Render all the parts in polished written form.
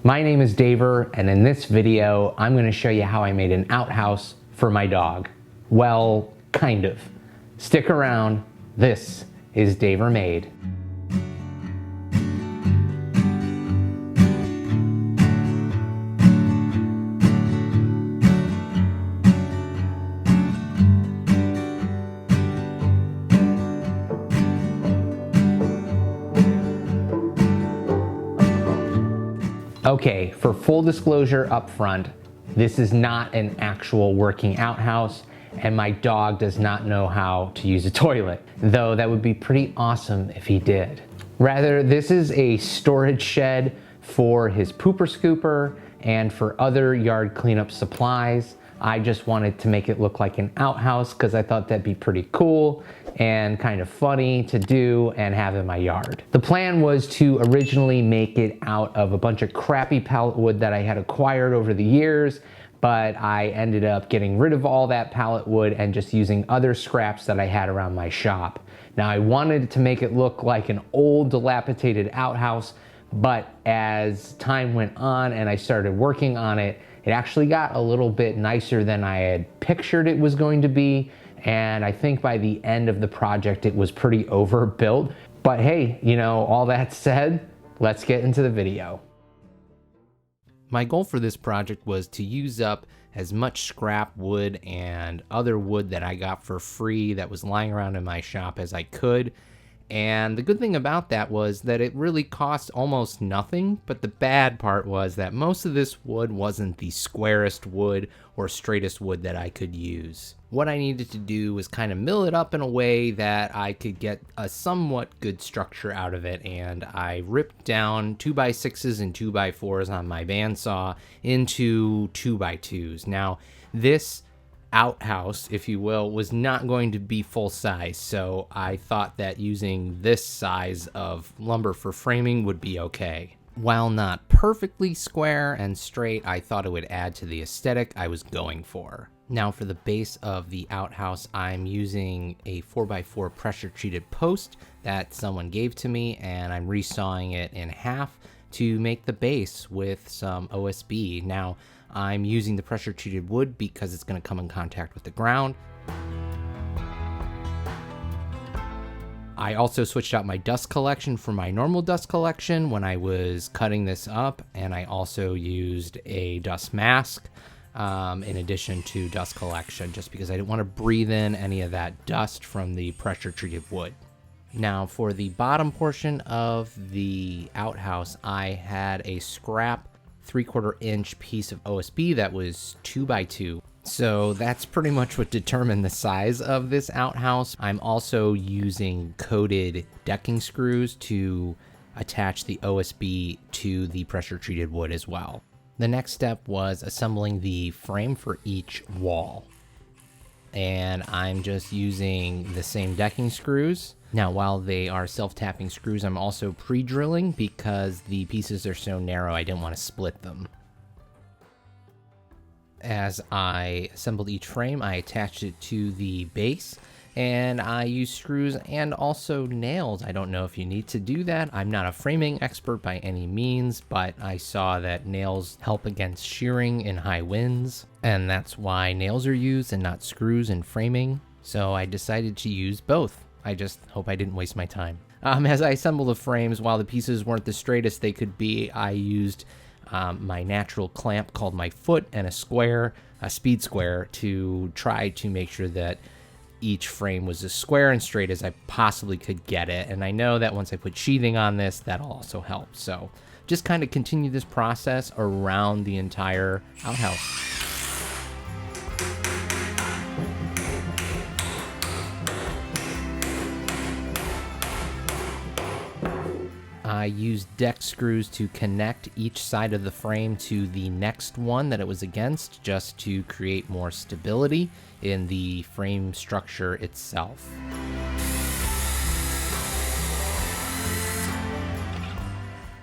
My name is Daver, and in this video, I'm going to show you how I made an outhouse for my dog. Well, kind of. Stick around. This is Daver Made. Okay, for full disclosure up front, this is not an actual working outhouse, and my dog does not know how to use a toilet, though that would be pretty awesome if he did. Rather, this is a storage shed for his pooper scooper and for other yard cleanup supplies. I just wanted to make it look like an outhouse because I thought that'd be pretty cool and kind of funny to do and have in my yard. The plan was to originally make it out of a bunch of crappy pallet wood that I had acquired over the years, but I ended up getting rid of all that pallet wood and just using other scraps that I had around my shop. Now, I wanted to make it look like an old dilapidated outhouse, but as time went on and I started working on it, it actually got a little bit nicer than I had pictured it was going to be. And I think by the end of the project, it was pretty overbuilt. But hey, you know, all that said, let's get into the video. My goal for this project was to use up as much scrap wood and other wood that I got for free that was lying around in my shop as I could. And the good thing about that was that it really cost almost nothing, but the bad part was that most of this wood wasn't the squarest wood or straightest wood that I could use. What I needed to do was kind of mill it up in a way that I could get a somewhat good structure out of it, and I ripped down 2x6s and 2x4s on my bandsaw into 2x2s. Now, this outhouse, if you will, was not going to be full size, so I thought that using this size of lumber for framing would be okay. While not perfectly square and straight, I thought it would add to the aesthetic I was going for. Now for the base of the outhouse, I'm using a 4x4 pressure treated post that someone gave to me, and I'm resawing it in half to make the base with some OSB. Now, I'm using the pressure treated wood because it's going to come in contact with the ground. I also switched out my dust collection for my normal dust collection when I was cutting this up, and I also used a dust mask in addition to dust collection, just because I didn't want to breathe in any of that dust from the pressure treated wood. Now for the bottom portion of the outhouse, I had a scrap 3/4 inch piece of OSB that was 2x2. So that's pretty much what determined the size of this outhouse. I'm also using coated decking screws to attach the OSB to the pressure treated wood as well. The next step was assembling the frame for each wall. And I'm just using the same decking screws. Now, while they are self-tapping screws, I'm also pre-drilling because the pieces are so narrow I didn't want to split them. As I assembled each frame, I attached it to the base, and I used screws and also nails. I don't know if you need to do that. I'm not a framing expert by any means, but I saw that nails help against shearing in high winds, and that's why nails are used and not screws in framing. So I decided to use both. I just hope I didn't waste my time. As I assembled the frames, while the pieces weren't the straightest they could be, I used my natural clamp called my foot and a square, a speed square, to try to make sure that each frame was as square and straight as I possibly could get it. And I know that once I put sheathing on this, that'll also help. So just kind of continue this process around the entire outhouse. I used deck screws to connect each side of the frame to the next one that it was against, just to create more stability in the frame structure itself.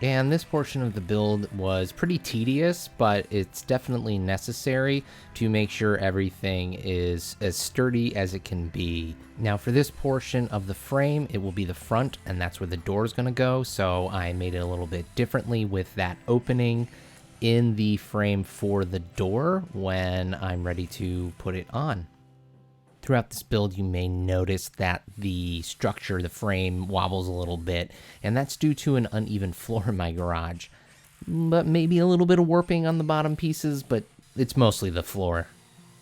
And this portion of the build was pretty tedious, but it's definitely necessary to make sure everything is as sturdy as it can be. Now for this portion of the frame, it will be the front, and that's where the door is going to go. So I made it a little bit differently with that opening in the frame for the door when I'm ready to put it on. Throughout this build, you may notice that the structure, the frame, wobbles a little bit, and that's due to an uneven floor in my garage. But maybe a little bit of warping on the bottom pieces, but it's mostly the floor.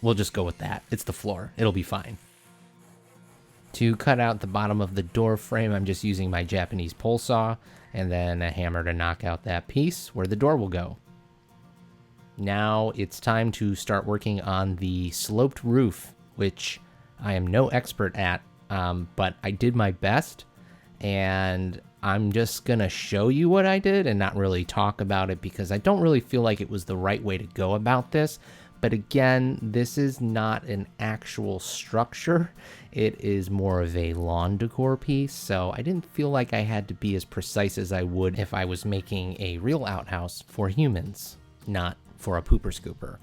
We'll just go with that. It's the floor. It'll be fine. To cut out the bottom of the door frame, I'm just using my Japanese pole saw and then a hammer to knock out that piece where the door will go. Now it's time to start working on the sloped roof, which I am no expert at, but I did my best, and I'm just gonna show you what I did and not really talk about it because I don't really feel like it was the right way to go about this. But again, this is not an actual structure. It is more of a lawn decor piece, so I didn't feel like I had to be as precise as I would if I was making a real outhouse for humans, not for a pooper scooper.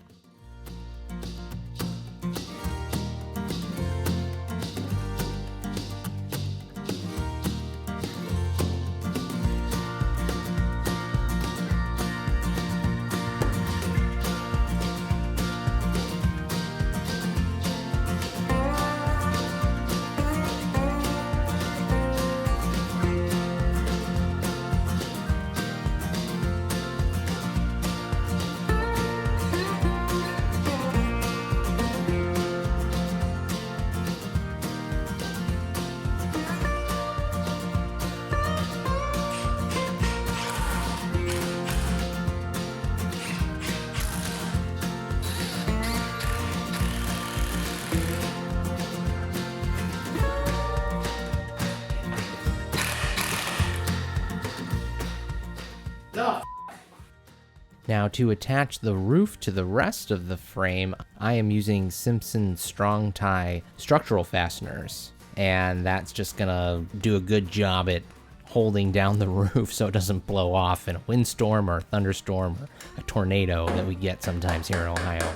Now to attach the roof to the rest of the frame, I am using Simpson Strong Tie structural fasteners, and that's just gonna do a good job at holding down the roof so it doesn't blow off in a windstorm or a thunderstorm or a tornado that we get sometimes here in Ohio.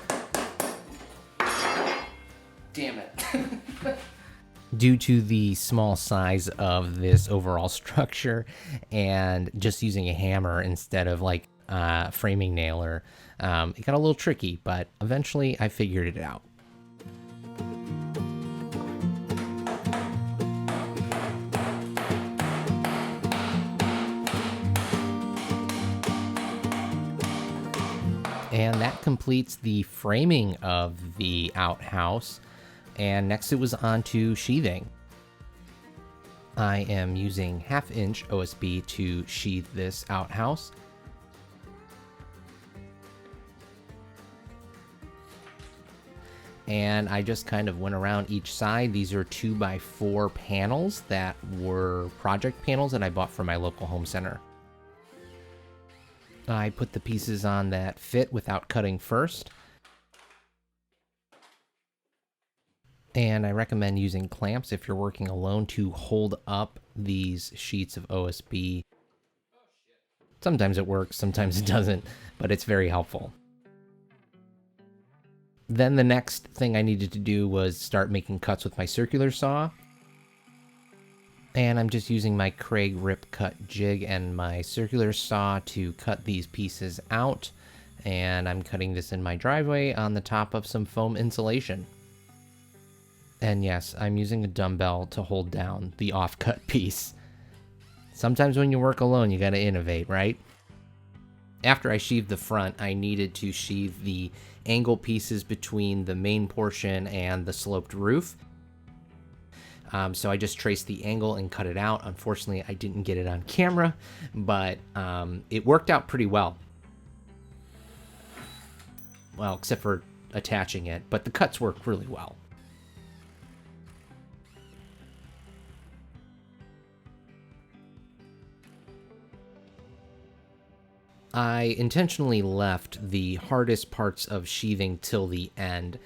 Damn it. Due to the small size of this overall structure and just using a hammer instead of like framing nailer, it got a little tricky, but eventually I figured it out. And that completes the framing of the outhouse. And next it was on to sheathing. I am using 1/2 inch OSB to sheath this outhouse. And I just kind of went around each side. These are 2x4 panels that were project panels that I bought from my local home center. I put the pieces on that fit without cutting first. And I recommend using clamps if you're working alone to hold up these sheets of OSB. Sometimes it works, sometimes it doesn't, but it's very helpful. Then the next thing I needed to do was start making cuts with my circular saw. And I'm just using my Craig Rip Cut jig and my circular saw to cut these pieces out. And I'm cutting this in my driveway on the top of some foam insulation. And yes, I'm using a dumbbell to hold down the off-cut piece. Sometimes when you work alone, you gotta innovate, right? After I sheathed the front, I needed to sheathe the angle pieces between the main portion and the sloped roof. So I just traced the angle and cut it out. Unfortunately, I didn't get it on camera, but it worked out pretty well. Well, except for attaching it, but the cuts worked really well. I intentionally left the hardest parts of sheathing till the end.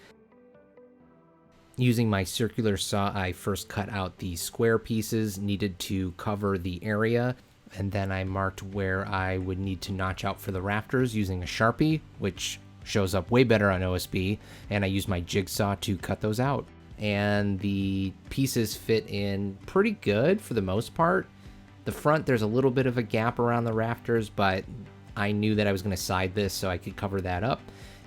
Using my circular saw, I first cut out the square pieces needed to cover the area, and then I marked where I would need to notch out for the rafters using a Sharpie, which shows up way better on OSB, and I used my jigsaw to cut those out. And the pieces fit in pretty good for the most part. The front, there's a little bit of a gap around the rafters, but I knew that I was going to side this so I could cover that up.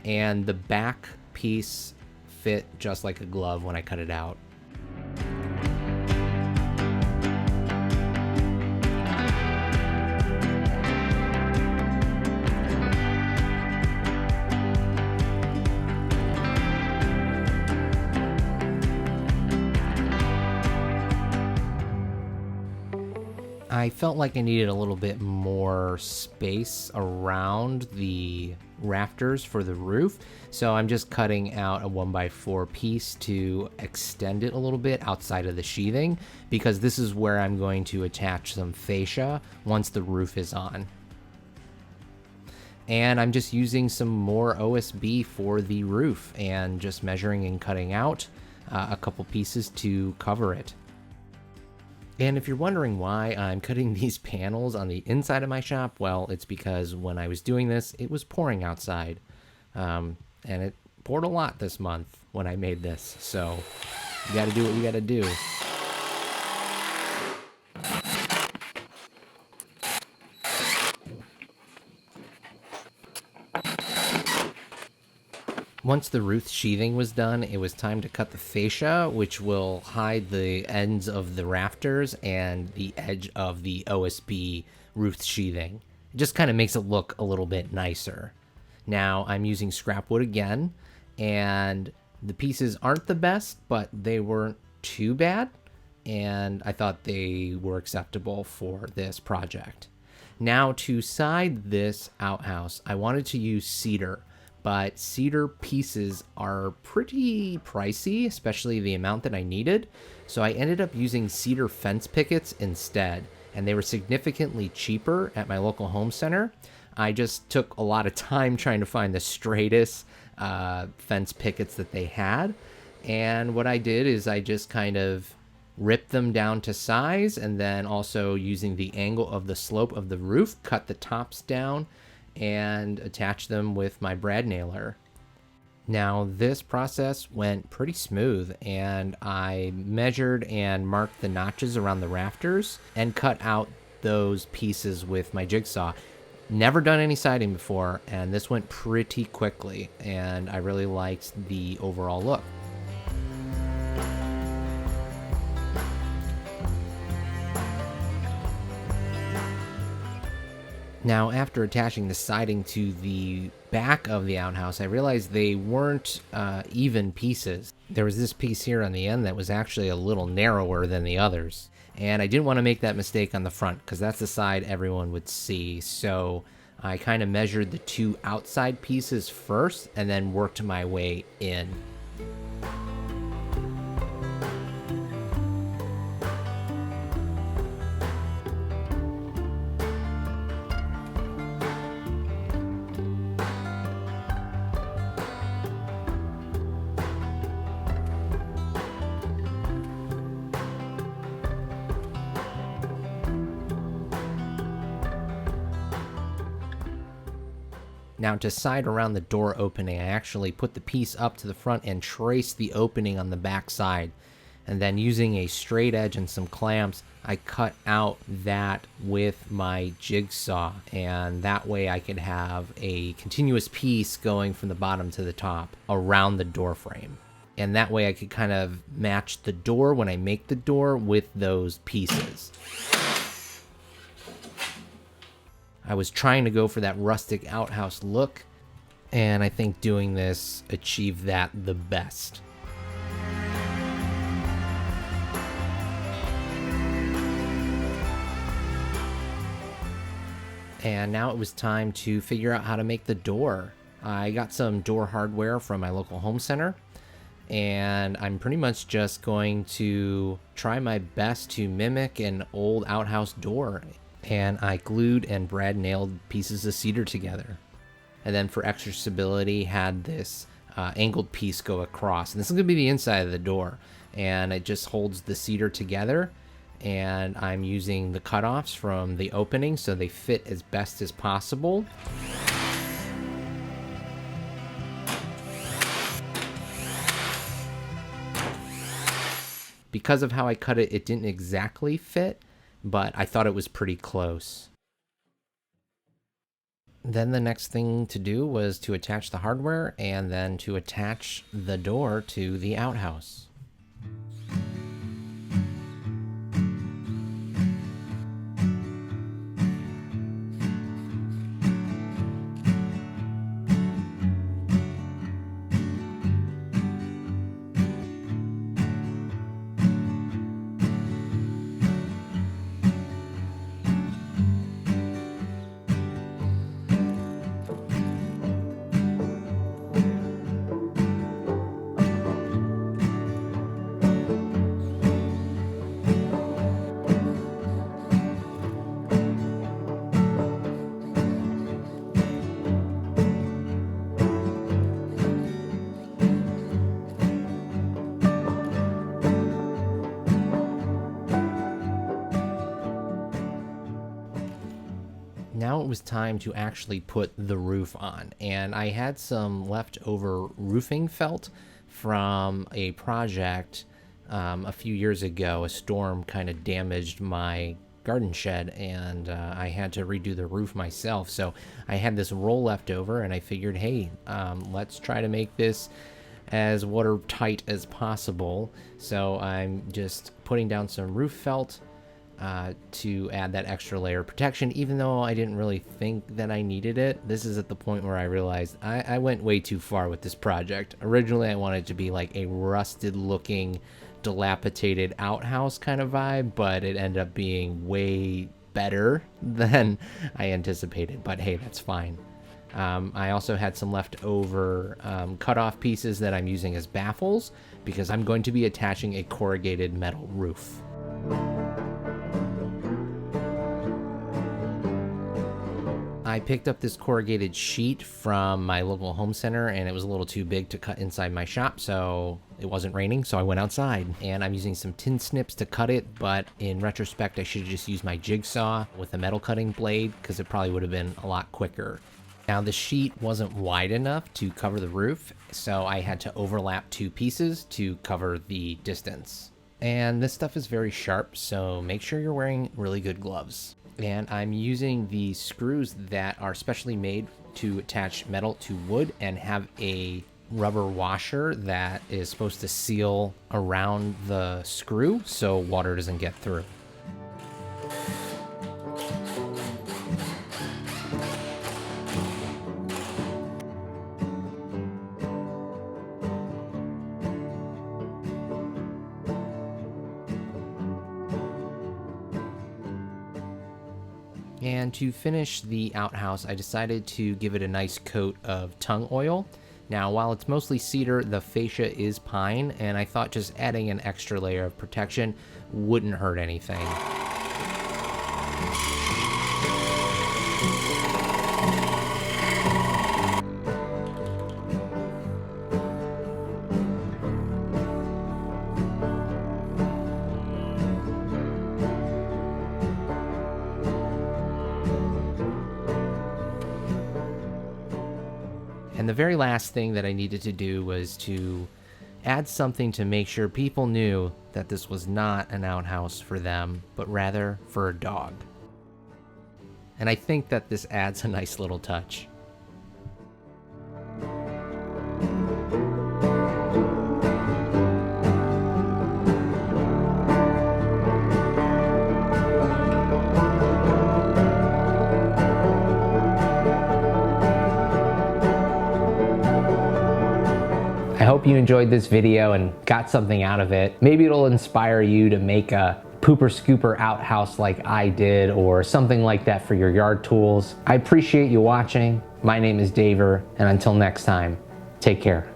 And the back piece fit just like a glove when I cut it out. I felt like I needed a little bit more space around the rafters for the roof, so I'm just cutting out a 1x4 piece to extend it a little bit outside of the sheathing, because this is where I'm going to attach some fascia once the roof is on. And I'm just using some more OSB for the roof and just measuring and cutting out a couple pieces to cover it. And if you're wondering why I'm cutting these panels on the inside of my shop, well, it's because when I was doing this, it was pouring outside. And it poured a lot this month when I made this. So you gotta do what you gotta do. Once the roof sheathing was done, it was time to cut the fascia, which will hide the ends of the rafters and the edge of the OSB roof sheathing. It just kind of makes it look a little bit nicer. Now I'm using scrap wood again, and the pieces aren't the best, but they weren't too bad, and I thought they were acceptable for this project. Now to side this outhouse, I wanted to use cedar. But cedar pieces are pretty pricey, especially the amount that I needed. So I ended up using cedar fence pickets instead, and they were significantly cheaper at my local home center. I just took a lot of time trying to find the straightest fence pickets that they had. And what I did is I just kind of ripped them down to size, and then also using the angle of the slope of the roof, cut the tops down and attach them with my brad nailer. Now this process went pretty smooth, and I measured and marked the notches around the rafters and cut out those pieces with my jigsaw. Never done any siding before, and this went pretty quickly, and I really liked the overall look. Now, after attaching the siding to the back of the outhouse, I realized they weren't even pieces. There was this piece here on the end that was actually a little narrower than the others. And I didn't want to make that mistake on the front, because that's the side everyone would see. So I kind of measured the two outside pieces first and then worked my way in. Now to side around the door opening, I actually put the piece up to the front and traced the opening on the back side. And then using a straight edge and some clamps, I cut out that with my jigsaw. And that way I could have a continuous piece going from the bottom to the top around the door frame. And that way I could kind of match the door when I make the door with those pieces. I was trying to go for that rustic outhouse look, and I think doing this achieved that the best. And now it was time to figure out how to make the door. I got some door hardware from my local home center, and I'm pretty much just going to try my best to mimic an old outhouse door. And I glued and brad nailed pieces of cedar together. And then for extra stability, had this angled piece go across. And this is going to be the inside of the door. And it just holds the cedar together. And I'm using the cutoffs from the opening so they fit as best as possible. Because of how I cut it, it didn't exactly fit, but I thought it was pretty close. Then the next thing to do was to attach the hardware and then to attach the door to the outhouse. Now it was time to actually put the roof on, and I had some leftover roofing felt from a project a few years ago. A storm kind of damaged my garden shed, and I had to redo the roof myself. So I had this roll left over, and I figured, hey, let's try to make this as watertight as possible. So I'm just putting down some roof felt to add that extra layer of protection, even though I didn't really think that I needed it. This is at the point where I realized I went way too far with this project. Originally, I wanted it to be like a rusted looking, dilapidated outhouse kind of vibe, but it ended up being way better than I anticipated. But hey, that's fine. I also had some leftover cut-off pieces that I'm using as baffles because I'm going to be attaching a corrugated metal roof. I picked up this corrugated sheet from my local home center, and it was a little too big to cut inside my shop, so it wasn't raining, so I went outside. And I'm using some tin snips to cut it, but in retrospect, I should have just used my jigsaw with a metal cutting blade because it probably would have been a lot quicker. Now, the sheet wasn't wide enough to cover the roof, so I had to overlap two pieces to cover the distance. And this stuff is very sharp, so make sure you're wearing really good gloves. And I'm using the screws that are specially made to attach metal to wood and have a rubber washer that is supposed to seal around the screw so water doesn't get through. And to finish the outhouse, I decided to give it a nice coat of tung oil. Now, while it's mostly cedar, the fascia is pine, and I thought just adding an extra layer of protection wouldn't hurt anything. And the very last thing that I needed to do was to add something to make sure people knew that this was not an outhouse for them, but rather for a dog. And I think that this adds a nice little touch. I hope you enjoyed this video and got something out of it. Maybe it'll inspire you to make a pooper scooper outhouse like I did, or something like that for your yard tools. I appreciate you watching. My name is Daver, and until next time, take care.